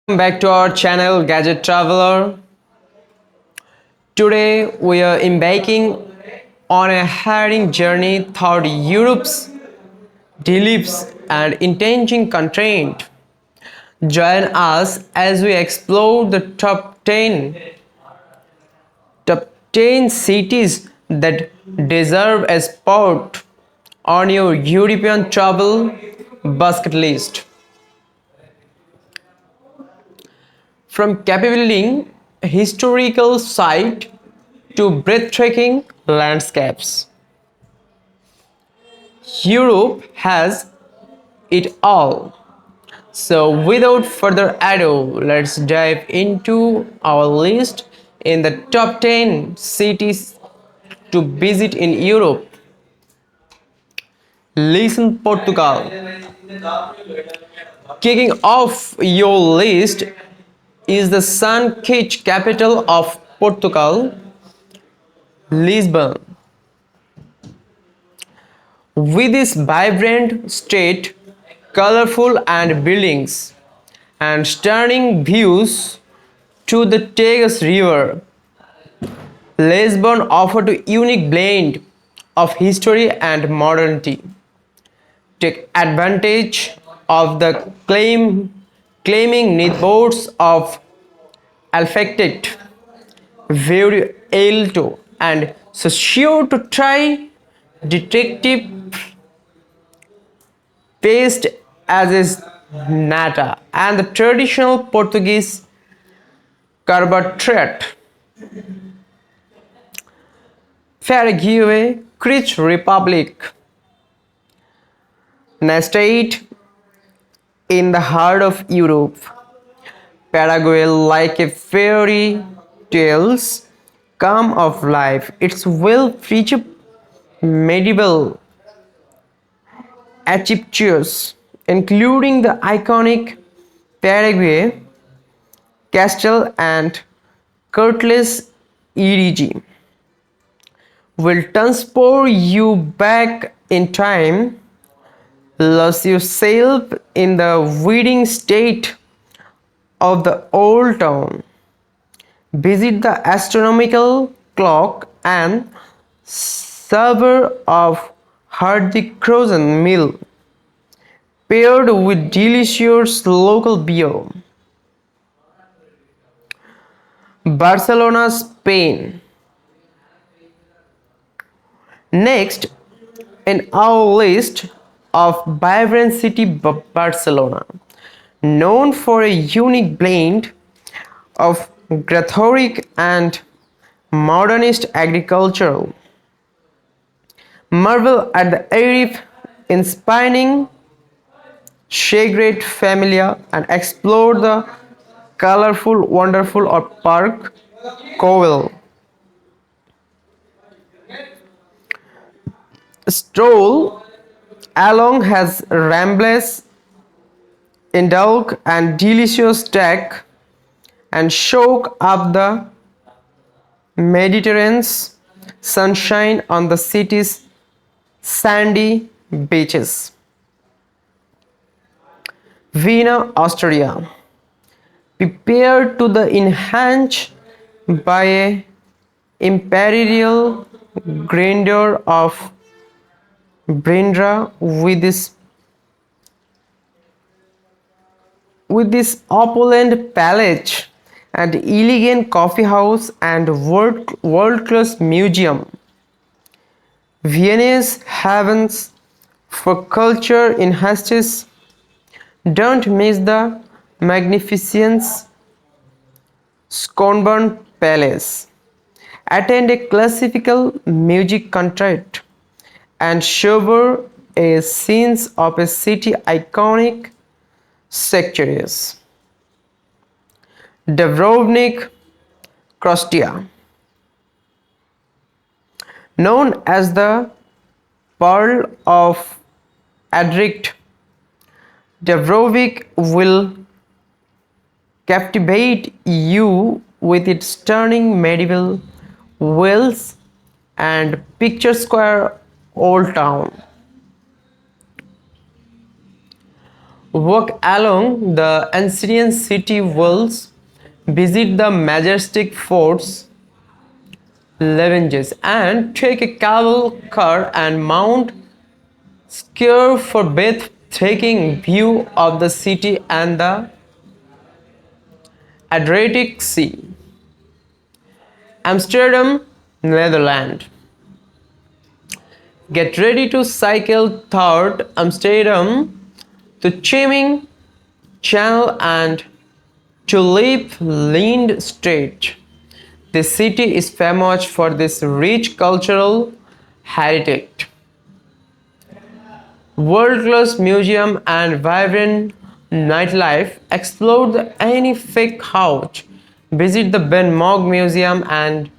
Back to our channel Gadget Traveler. Today we are embarking on a harrowing journey through Europe's tulips and enchanting content. Join us as we explore the top 10 cities that deserve a spot on your European travel bucket list. From captivating historical site to breathtaking landscapes, Europe has it all. So, without further ado, let's dive into our list in the top 10 cities to visit in Europe. Listen, Portugal. Kicking off your list is the sun-kissed capital of Portugal, Lisbon. With its vibrant street, colorful and buildings, and stunning views to the Tagus River, Lisbon offers a unique blend of history and modernity. Take advantage of the claiming neighborhoods of Alfacted, very alto, and so sure to try detective paste as is nata and the traditional Portuguese carbotrate. Paraguay, Czech Republic, nested in the heart of Europe. Paraguay, like a fairy tales, come of life. Its well-featured medieval achievements, including the iconic Paraguay castle and Kurtles EDG, will transport you back in time, lose yourself in the wedding state of the old town, visit the astronomical clock and savor of hearty croissant meal paired with delicious local beer. Barcelona, Spain. Next in our list of vibrant city, Barcelona, known for a unique blend of Gothic and modernist agricultural. Marvel at the Arif inspiring Shagred Familia and explore the colorful, wonderful or park Cowell. Stroll along has rambles, indulge and delicious stack and soak up the Mediterranean's sunshine on the city's sandy beaches. Vienna, Austria. Prepared to the enhanced by a imperial grandeur of Brindra with this opulent palace and elegant coffee house and world-class museum. Vienna's havens for culture in hastes. Don't miss the magnificent Schönbrunn Palace. Attend a classical music concert and savor a scenes of a city iconic sectors. Dubrovnik, Croatia. Known as the Pearl of Adric, Dubrovnik will captivate you with its stunning medieval wells and picturesque old town. Walk along the ancient city walls, visit the majestic forts, Levenges, and take a cavalry car and Mount Sker for breathtaking view of the city and the Adriatic Sea. Amsterdam, Netherlands. Get ready to cycle through Amsterdam to Cheming Channel and tulip lined street. The city is famous for this rich cultural heritage, world-class museum and vibrant nightlife. Explore the Annie Fake House, visit the Ben Mogg Museum and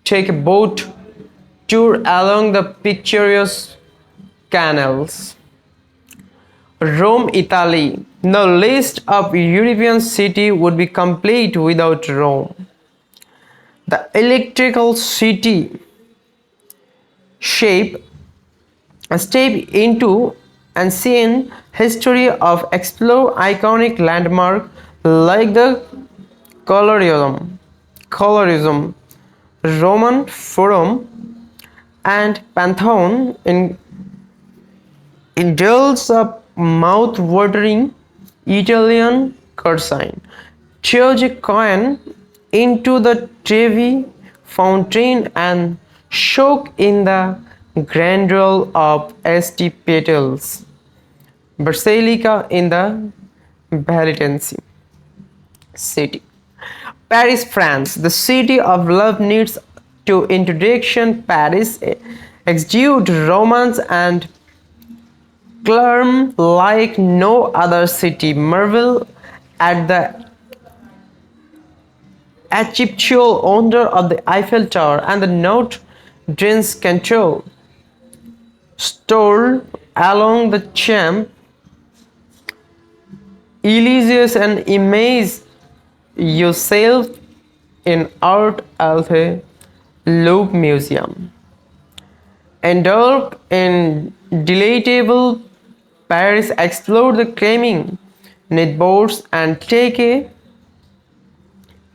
take a boat tour along the picturesque canals. Rome, Italy. No list of European city would be complete without Rome. The electrical city shape a step into ancient history of explore iconic landmark like the Colorism, Roman Forum, and Pantheon in Indulge a mouth-watering Italian cuisine. Theology coin into the Trevi fountain and soak in the grandeur of St. Peter's Basilica in the Vatican City. Paris, France. The city of love needs to introduction. Paris exudes romance and charm like no other city. Marvel at the architectural wonder of the Eiffel Tower and the Notre Dame Cathedral. Stroll along the Champs Elysees and immerse yourself in art at the Louvre Museum. Indulge in delightful Paris, explore the climbing netboards and take a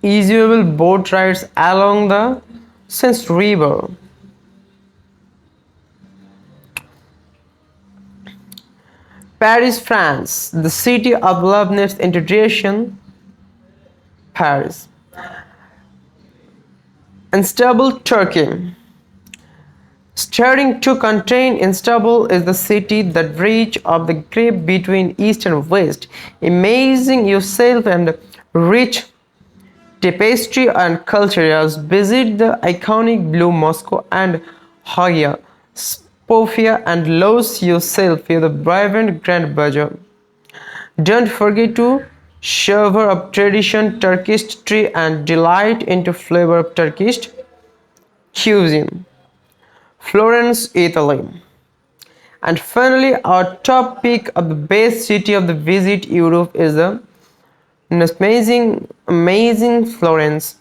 enjoyable boat rides along the Seine River. Paris, France. The city of love needs integration. Paris. Istanbul, Turkey. Starting to contain Istanbul is the city that bridge of the gap between east and west, amazing yourself and rich tapestry and cultures. Visit the iconic Blue Moscow and Hagia Sophia and lose yourself in the vibrant Grand Bazaar. Don't forget to savor of tradition Turkish tree and delight into flavor of Turkish cuisine. Florence, Italy. And finally, our top pick of the best city of the visit Europe is the amazing Florence.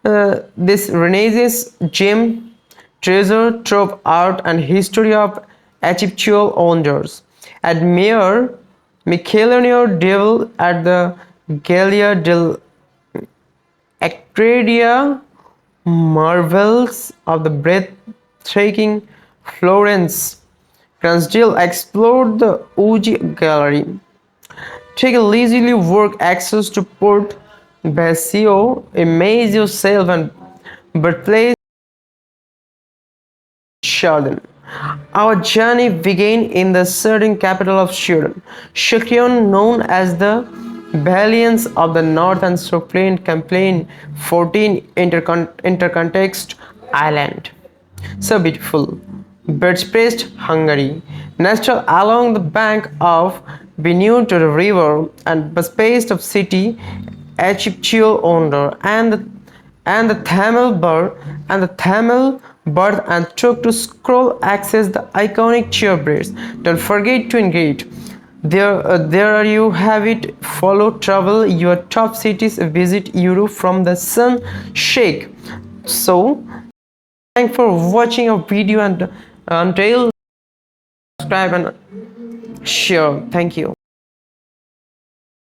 This Renaissance gem treasure trove art and history of architectural wonders. Admire Michelangelo Devil at the Gallia dell'Acradia, marvels of the breathtaking Florence. Cancel explore the Uggi Gallery. Take a leisurely work access to Port Vecchio. Amaze yourself and birthplace Sweden. Our journey began in the southern capital of Sweden, Stockholm, known as the Valiance of the North and Stockholm complain 14 intercontext island. So beautiful. Birdspressed Hungary, nestled along the bank of Benue to the river and space of city, architectural wonder and the Tamil bird and took to scroll access the iconic chairbraids. Don't forget to engage. There you have it. Follow travel your top cities. Visit Europe from the sun shake. So, thanks for watching our video and until subscribe and share. Thank you.